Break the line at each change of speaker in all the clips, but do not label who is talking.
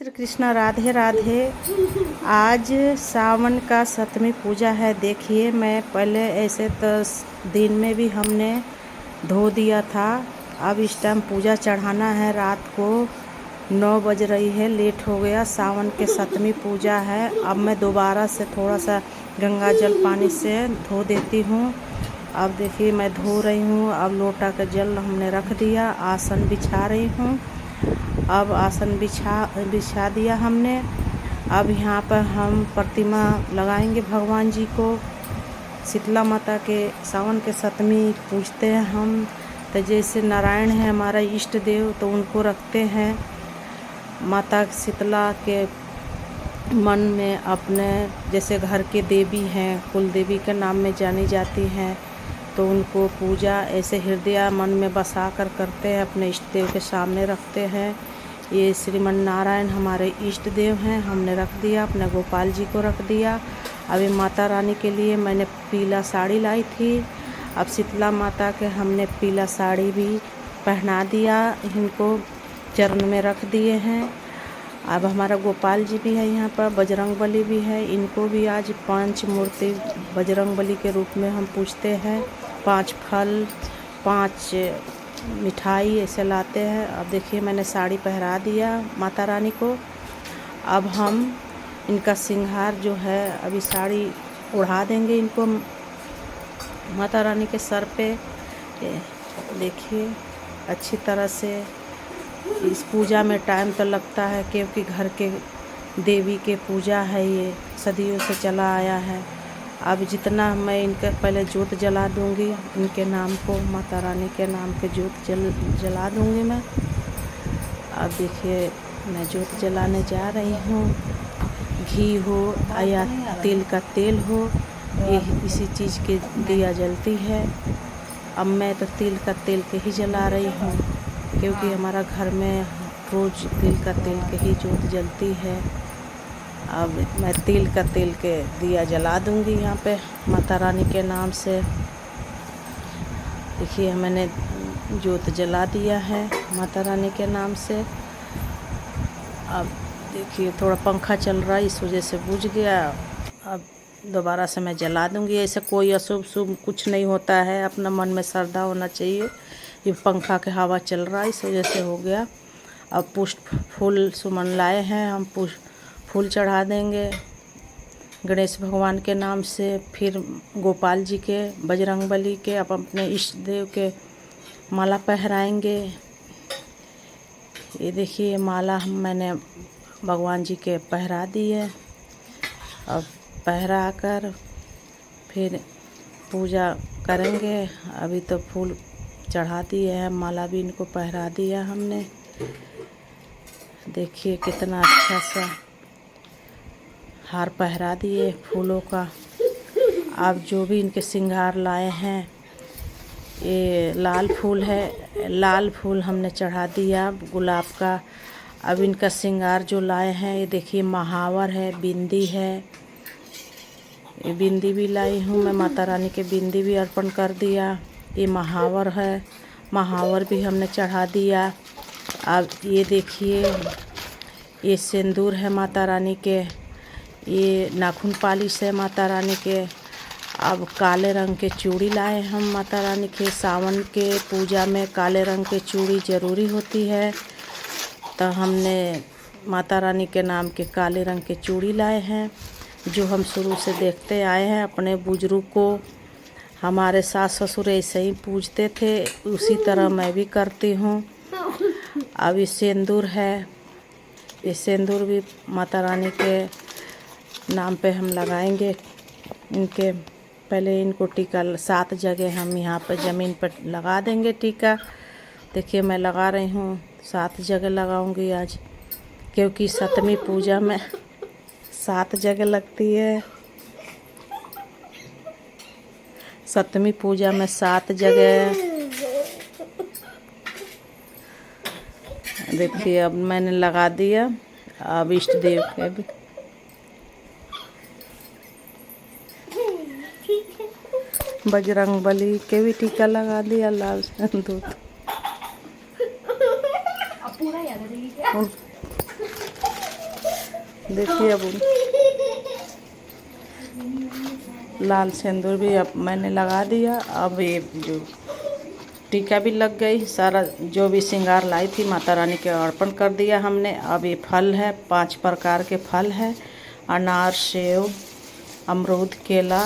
श्री कृष्ण, राधे राधे। आज सावन का सप्तमी पूजा है। देखिए, मैं पहले ऐसे तो दिन में भी हमने धो दिया था। अब इस टाइम पूजा चढ़ाना है। रात को 9 बज रही है, लेट हो गया। सावन के सप्तमी पूजा है। अब मैं दोबारा से थोड़ा सा गंगा जल पानी से धो देती हूँ। अब देखिए, मैं धो रही हूँ। अब लोटा का जल हमने रख दिया। आसन बिछा रही हूँ। अब आसन बिछा दिया हमने। अब यहाँ पर हम प्रतिमा लगाएंगे भगवान जी को। शीतला माता के सावन के सप्तमी पूजते हैं हम। तो जैसे नारायण है हमारा इष्ट देव, तो उनको रखते हैं। माता शीतला के मन में अपने जैसे घर के देवी हैं, कुल देवी के नाम में जानी जाती हैं, तो उनको पूजा ऐसे हृदय मन में बसा कर करते हैं। अपने इष्ट देव के सामने रखते हैं। ये श्रीमन नारायण हमारे इष्ट देव हैं। हमने रख दिया, अपने गोपाल जी को रख दिया। अभी माता रानी के लिए मैंने पीला साड़ी लाई थी। अब शीतला माता के हमने पीला साड़ी भी पहना दिया। इनको चरण में रख दिए हैं। अब हमारा गोपाल जी भी है यहाँ पर, बजरंगबली भी है। इनको भी आज 5 मूर्ति बजरंगबली के रूप में हम पूजते हैं। 5 फल, 5 मिठाई ऐसे लाते हैं। अब देखिए, मैंने साड़ी पहरा दिया माता रानी को। अब हम इनका श्रृंगार जो है, अभी साड़ी ओढ़ा देंगे इनको माता रानी के सर पे। देखिए, अच्छी तरह से इस पूजा में टाइम तो लगता है, क्योंकि घर के देवी के पूजा है, ये सदियों से चला आया है। अब जितना मैं इनके पहले जोत जला दूंगी, इनके नाम को, माता रानी के नाम के जोत जला दूंगी मैं। अब देखिए, मैं जोत जलाने जा रही हूँ। घी हो या तिल का तेल हो, ये इसी चीज़ के दिया जलती है। अब मैं तो तिल का तेल के ही जला रही हूँ, क्योंकि हमारा घर में रोज़ तिल का तेल के ही जोत जलती है। अब मैं तिल का तेल के दिया जला दूंगी यहाँ पे माता रानी के नाम से। देखिए, मैंने जोत जला दिया है माता रानी के नाम से। अब देखिए, थोड़ा पंखा चल रहा है, इस वजह से बुझ गया। अब दोबारा से मैं जला दूंगी। ऐसे कोई अशुभ शुभ कुछ नहीं होता है, अपना मन में श्रद्धा होना चाहिए। ये पंखा के हवा चल रहा है, इस वजह से हो गया। अब पुष्प फूल सुमन लाए हैं, हम फूल चढ़ा देंगे गणेश भगवान के नाम से। फिर गोपाल जी के, बजरंगबली के, अब अपने इष्ट देव के माला पहराएंगे। ये देखिए, माला मैंने भगवान जी के पहरा दी है। अब पहरा कर फिर पूजा करेंगे। अभी तो फूल चढ़ा दिए हैं, माला भी इनको पहरा दिया हमने। देखिए, कितना अच्छा सा हार पहरा दिए फूलों का। अब जो भी इनके श्रृंगार लाए हैं, ये लाल फूल है, लाल फूल हमने चढ़ा दिया गुलाब का। अब इनका श्रृंगार जो लाए हैं, ये देखिए, महावर है, बिंदी है। ये बिंदी भी लाई हूँ मैं, माता रानी के बिंदी भी अर्पण कर दिया। ये महावर है, महावर भी हमने चढ़ा दिया। अब ये देखिए, ये सिंदूर है माता रानी के। ये नाखून पालिश है माता रानी के। अब काले रंग के चूड़ी लाए हम माता रानी के। सावन के पूजा में काले रंग के चूड़ी ज़रूरी होती है, तो हमने माता रानी के नाम के काले रंग के चूड़ी लाए हैं, जो हम शुरू से देखते आए हैं। अपने बुजुर्ग को हमारे सास ससुर ऐसे ही पूजते थे, उसी तरह मैं भी करती हूँ। अब ये सिंदूर है, ये सिंदूर भी माता रानी के नाम पे हम लगाएंगे। इनके पहले इनको टीका 7 जगह हम यहाँ पे ज़मीन पर लगा देंगे टीका। देखिए, मैं लगा रही हूँ, 7 जगह लगाऊंगी आज, क्योंकि सप्तमी पूजा में 7 जगह लगती है। सप्तमी पूजा में 7 जगह। देखिए, अब मैंने लगा दिया। अब इष्ट देव के भी, बजरंगबली के भी टीका लगा दिया लाल सिंदूर। देखिए अब लाल सिंदूर भी अब मैंने लगा दिया। अब ये जो टीका भी लग गई, सारा जो भी श्रृंगार लाई थी माता रानी के अर्पण कर दिया हमने। अब ये फल है, 5 प्रकार के फल है, अनार, सेव, अमरूद, केला,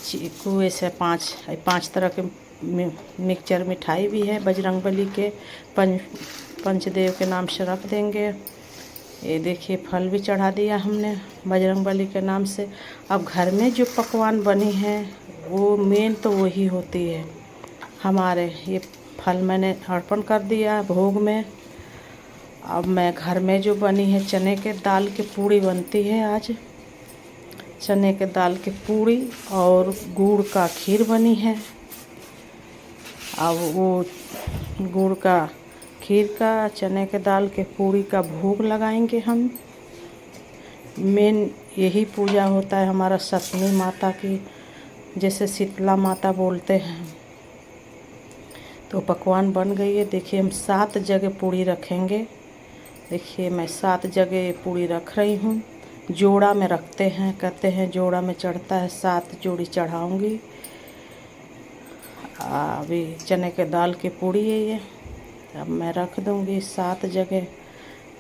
चीकू, ऐसे 5 तरह के मिक्सचर मिठाई भी है। बजरंगबली के पंचदेव के नाम से रख देंगे। ये देखिए फल भी चढ़ा दिया हमने बजरंगबली के नाम से। अब घर में जो पकवान बनी है वो मेन तो वही होती है हमारे। ये फल मैंने अर्पण कर दिया भोग में। अब मैं घर में जो बनी है चने के दाल की पूड़ी बनती है आज। चने के दाल की पूड़ी और गुड़ का खीर बनी है। अब वो गुड़ का खीर का, चने के दाल के पूड़ी का भोग लगाएंगे हम। मेन यही पूजा होता है हमारा सतमी माता की, जैसे शीतला माता बोलते हैं। तो पकवान बन गई है। देखिए हम 7 जगह पूड़ी रखेंगे। देखिए मैं 7 जगह पूड़ी रख रही हूँ। जोड़ा में रखते हैं, कहते हैं जोड़ा में चढ़ता है, 7 जोड़ी चढ़ाऊँगी। अभी चने के दाल की पूड़ी है ये। अब मैं रख दूँगी 7 जगह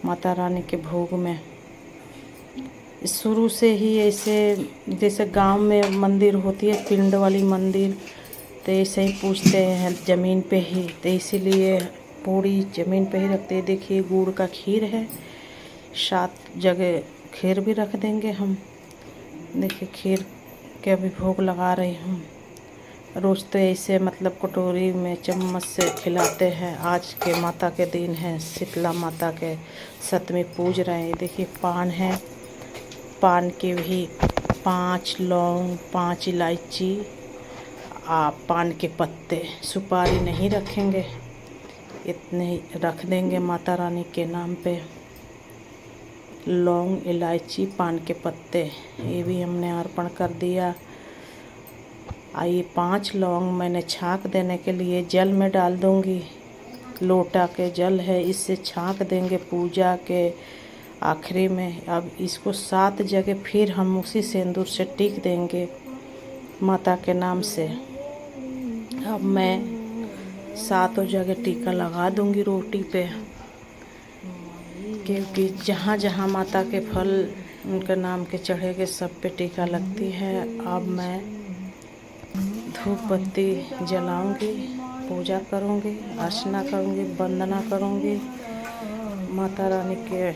माता रानी के भोग में। शुरू से ही ऐसे जैसे गांव में मंदिर होती है पिंड वाली मंदिर, तो ऐसे ही पूजते हैं ज़मीन पे ही, तो इसीलिए पूड़ी ज़मीन पे ही रखते हैं। देखिए गुड़ का खीर है, 7 जगह खीर भी रख देंगे हम। देखिए खीर के भी भोग लगा रही हूँ। रोज़ तो ऐसे मतलब कटोरी में चम्मच से खिलाते हैं। आज के माता के दिन है, शीतला माता के सतमी पूज रहे हैं। देखिए पान है, पान के भी 5 लौंग, 5 इलायची, पान के पत्ते, सुपारी नहीं रखेंगे, इतने ही रख देंगे माता रानी के नाम पे। लौंग, इलायची, पान के पत्ते ये भी हमने अर्पण कर दिया। ये 5 लौंग मैंने छाक देने के लिए जल में डाल दूंगी। लोटा के जल है, इससे छाक देंगे पूजा के आखिरी में। अब इसको 7 जगह फिर हम उसी सिंदूर से टिक देंगे माता के नाम से। अब मैं 7 जगह टीका लगा दूंगी रोटी पे, क्योंकि जहाँ जहाँ माता के फल उनके नाम के चढ़ेगे सब पे टीका लगती है। अब मैं धूप बत्ती जलाऊंगी, पूजा करूंगी, अर्चना करूंगी, वंदना करूंगी, माता रानी के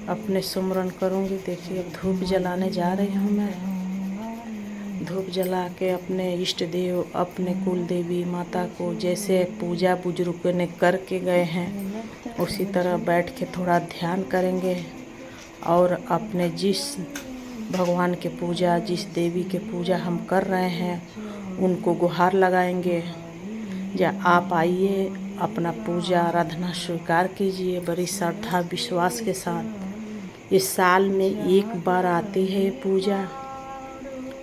अपने सुमरन करूंगी। देखिए अब धूप जलाने जा रही हूँ मैं। धूप जला के अपने इष्ट देव, अपने कुल देवी माता को जैसे पूजा बुजुर्गों ने करके गए हैं उसी तरह बैठ के थोड़ा ध्यान करेंगे और अपने जिस भगवान के पूजा, जिस देवी के पूजा हम कर रहे हैं उनको गुहार लगाएंगे। या आप आइए, अपना पूजा आराधना स्वीकार कीजिए बड़ी श्रद्धा विश्वास के साथ। इस साल में एक बार आती है पूजा,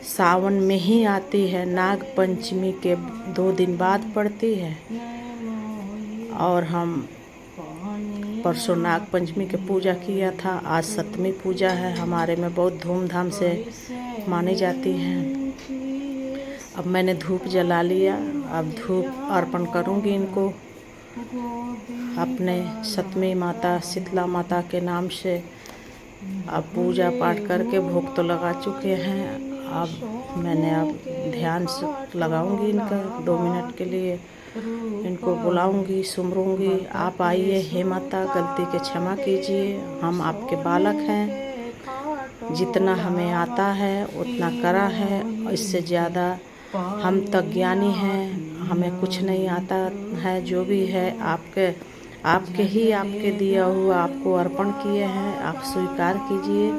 सावन में ही आती है, नाग पंचमी के 2 दिन बाद पड़ती है। और हम परसों नाग पंचमी की पूजा किया था, आज सतमी पूजा है। हमारे में बहुत धूमधाम से मानी जाती है। अब मैंने धूप जला लिया, अब धूप अर्पण करूंगी इनको अपने सतमी माता शीतला माता के नाम से। अब पूजा पाठ करके भोग तो लगा चुके हैं। अब मैंने ध्यान से लगाऊंगी इनका 2 मिनट के लिए, इनको बुलाऊंगी, सुमरूंगी। आप आइए, हे माता गलती के क्षमा कीजिए, हम आपके बालक हैं, जितना हमें आता है उतना करा है, इससे ज़्यादा हम तक ज्ञानी हैं, हमें कुछ नहीं आता है। जो भी है आपके दिया हुआ आपको अर्पण किए हैं, आप स्वीकार कीजिए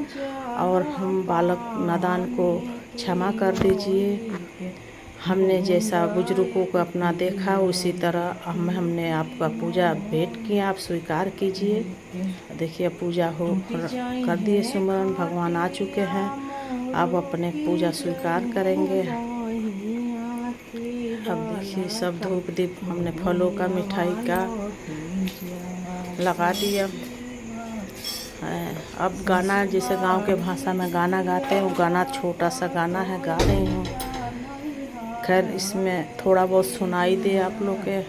और हम बालक नादान को क्षमा कर दीजिए। हमने जैसा बुजुर्गों को अपना देखा उसी तरह हमने आपका पूजा भेंट किया, आप स्वीकार कीजिए। देखिए पूजा हो कर दिए, सुमरन भगवान आ चुके हैं, अब अपने पूजा स्वीकार करेंगे। अब देखिए सब धूप दीप हमने फलों का, मिठाई का लगा दिया। अब गाना जैसे गांव के भाषा में गाना गाते हैं, वो गाना छोटा सा गाना है, गा रही हूँ। खैर इसमें थोड़ा बहुत सुनाई दे आप लोग के,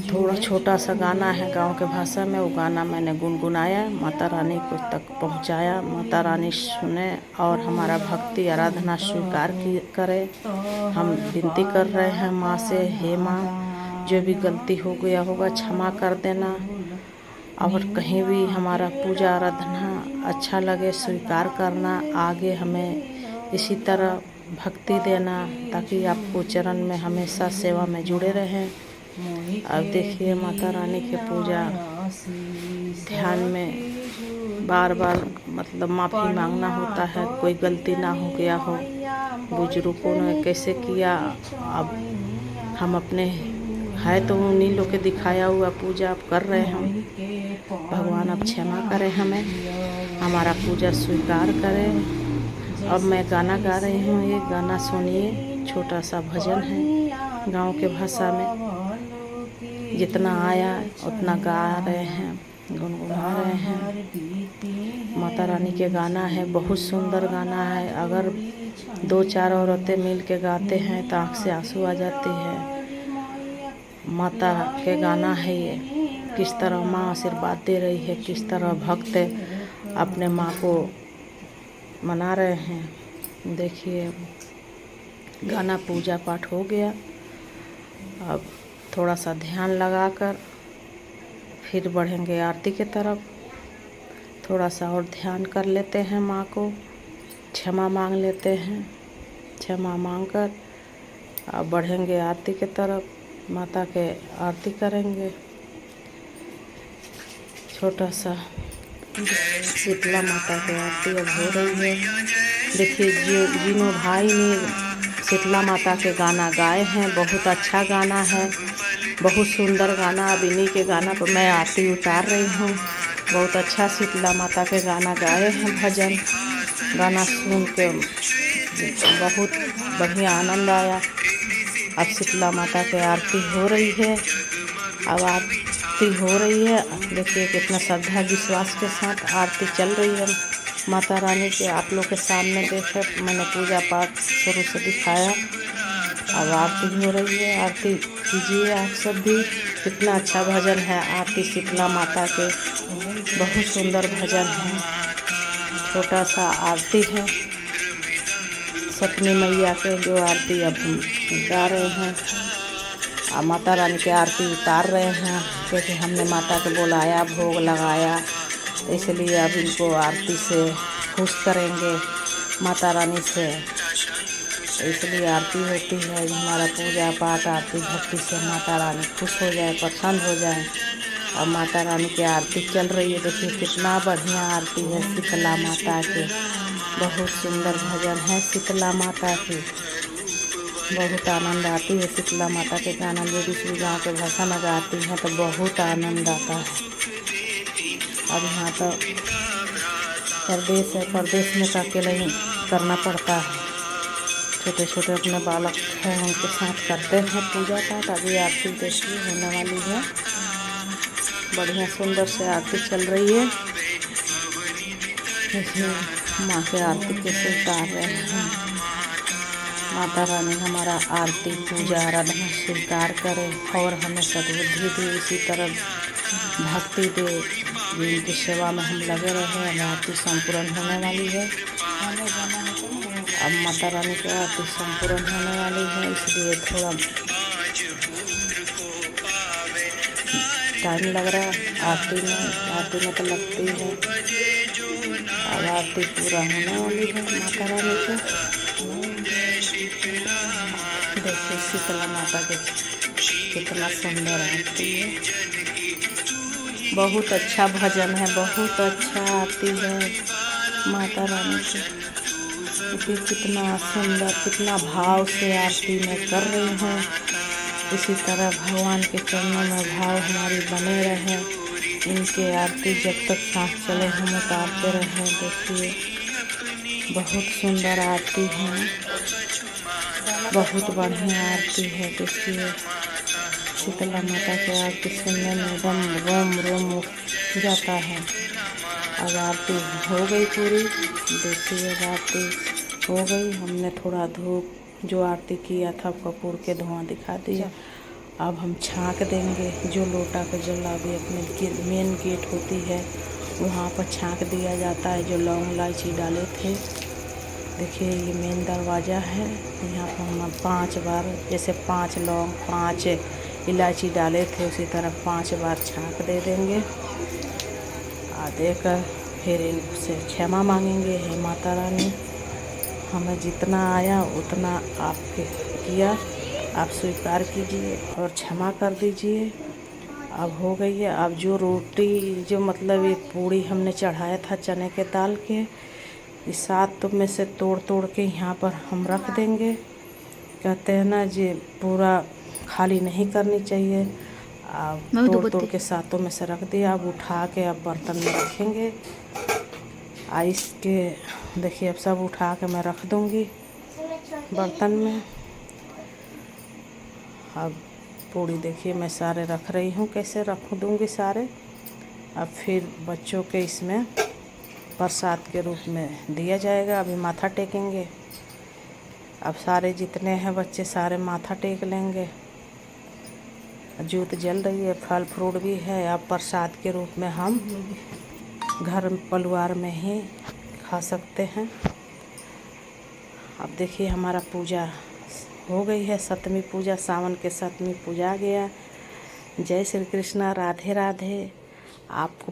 थोड़ा छोटा सा गाना है गांव के भाषा में। वो गाना मैंने गुनगुनाया, माता रानी को तक पहुंचाया। माता रानी सुने और हमारा भक्ति आराधना स्वीकार करे। हम विनती कर रहे हैं माँ से, हे माँ जो भी गलती हो गया होगा क्षमा कर देना, और कहीं भी हमारा पूजा आराधना अच्छा लगे स्वीकार करना। आगे हमें इसी तरह भक्ति देना, ताकि आपको चरण में हमेशा सेवा में जुड़े रहें। अब देखिए माता रानी की पूजा ध्यान में बार बार मतलब माफ़ी मांगना होता है, कोई गलती ना हो गया हो, बुजुर्गों ने कैसे किया। अब हम अपने है तो उन्हीं लोग के दिखाया हुआ पूजा अब कर रहे हैं। भगवान अब क्षमा करें, हमें हमारा पूजा स्वीकार करें। अब मैं गाना गा रही हूँ, ये गाना सुनिए, छोटा सा भजन है गांव के भाषा में। जितना आया उतना गा रहे हैं, गुनगुना रहे हैं। माता रानी के गाना है, बहुत सुंदर गाना है। अगर 2-4 औरतें मिल के गाते हैं तो आँख से आंसू आ जाती है। माता के गाना है ये, किस तरह माँ आशीर्वाद दे रही है, किस तरह भक्त अपने माँ को मना रहे हैं। देखिए गाना पूजा पाठ हो गया। अब थोड़ा सा ध्यान लगाकर फिर बढ़ेंगे आरती की तरफ। थोड़ा सा और ध्यान कर लेते हैं, माँ को क्षमा मांग लेते हैं। क्षमा मांगकर अब बढ़ेंगे आरती की तरफ, माता के आरती करेंगे। छोटा सा शीतला माता की आरती अब हो रही है। देखिए जिन्हों भाई ने शीतला माता के गाना गाए हैं, बहुत अच्छा गाना है, बहुत सुंदर गाना। अब इन्हीं के गाना पर मैं आरती उतार रही हूँ। बहुत अच्छा शीतला माता के गाना गाए हैं, भजन गाना सुन के बहुत बढ़िया आनंद आया। अब शीतला माता की आरती हो रही है। अब आरती हो रही है, देखिए कितना श्रद्धा विश्वास के साथ आरती चल रही है माता रानी के। आप लोग के सामने देखे मैंने पूजा पाठ शुरू से दिखाया। अब आरती हो रही है, आरती कीजिए आप सब भी। कितना अच्छा भजन है आरती शीतला माता के, बहुत सुंदर भजन है। छोटा सा आरती है सप्तमी मैया के, जो आरती अब गा रहे हैं। अब माता रानी की आरती उतार रहे हैं, क्योंकि हमने माता को बुलाया, भोग लगाया, तो इसलिए अब इनको आरती से खुश करेंगे माता रानी से। तो इसलिए आरती होती है, हमारा पूजा पाठ आरती भक्ति से माता रानी खुश हो जाए, प्रसन्न हो जाए। अब माता रानी की आरती चल रही है। देखिए कितना बढ़िया आरती है शीतला माता की, बहुत सुंदर भजन है शीतला माता की। बहुत आनंद आती है शीतला माता के गाना। लेडीज भी गाँव के भाषा में गाती हैं तो बहुत आनंद आता है। अब यहाँ तो परदेश है, परदेश में तो अकेले ही करना पड़ता है। छोटे छोटे अपने बालक हैं, उनके साथ करते हैं पूजा पाठ। अभी आरती देखिए होने वाली है, बढ़िया सुंदर से आरती चल रही है। देखिए माँ के आरती कैसे उतार रहे हैं। माता रानी हमारा आरती पूजा आराधना स्वीकार करे और हमें सद्बुद्धि दे, इसी तरह भक्ति दे, जिनकी सेवा में हम लगे रहे। हमें आरती संपूर्ण होने वाली है। अब माता रानी की आरती संपूर्ण होने वाली है, इसलिए थोड़ा टाइम लग रहा है आरती में तो लगती है। अब आरती पूरा होने वाली है माता रानी की। देखिए शीतला माता के कितना सुंदर आरती है, बहुत अच्छा भजन है, बहुत अच्छा आरती है माता रानी की। देखिए कितना सुंदर, कितना भाव से आरती मैं कर रही हूँ। इसी तरह भगवान के चरणों में भाव हमारी बने रहे। इनके आरती जब तक सांस चले हम उतारते रहें। देखिए बहुत सुंदर आरती है, बहुत बढ़िया आरती है। देखिए शीतला माता के आरती सुनने में एकदम रोम रोम उठ जाता है। अब आरती हो गई पूरी, देखिए अब आरती हो गई। हमने थोड़ा धूप जो आरती किया था कपूर के धुआं दिखा दिया। अब हम छाँक देंगे, जो लोटा का जला भी अपने मेन गेट होती है वहाँ पर छाँक दिया जाता है। जो लौंग इलायची डाले थे, देखिए ये मेन दरवाज़ा है। यहाँ पर हम 5 बार, जैसे 5 लौंग 5 इलायची डाले थे उसी तरह 5 बार छाँक दे देंगे। देकर फिर इनसे क्षमा मांगेंगे, हे माता रानी हमें जितना आया उतना आपके किया, आप स्वीकार कीजिए और क्षमा कर दीजिए। अब हो गई है। अब जो रोटी जो मतलब ये पूड़ी हमने चढ़ाया था चने के दाल के, इस 7 में से तोड़ तोड़ के यहाँ पर हम रख देंगे। कहते हैं ना जी पूरा खाली नहीं करनी चाहिए। अब तोड़ तोड़ के 7 में से रख दिया। अब उठा के अब बर्तन में रखेंगे। आइस के देखिए अब सब उठा के मैं रख दूँगी बर्तन में। अब पूड़ी देखिए मैं सारे रख रही हूँ, कैसे रख दूँगी सारे। अब फिर बच्चों के इसमें प्रसाद के रूप में दिया जाएगा। अभी माथा टेकेंगे। अब सारे जितने हैं बच्चे सारे माथा टेक लेंगे। ज्योत जल रही है, फल फ्रूट भी है। अब प्रसाद के रूप में हम घर परिवार में ही खा सकते हैं। अब देखिए हमारा पूजा हो गई है, 7वीं पूजा, सावन के 7वीं पूजा आ गया। जय श्री कृष्णा, राधे राधे। आपको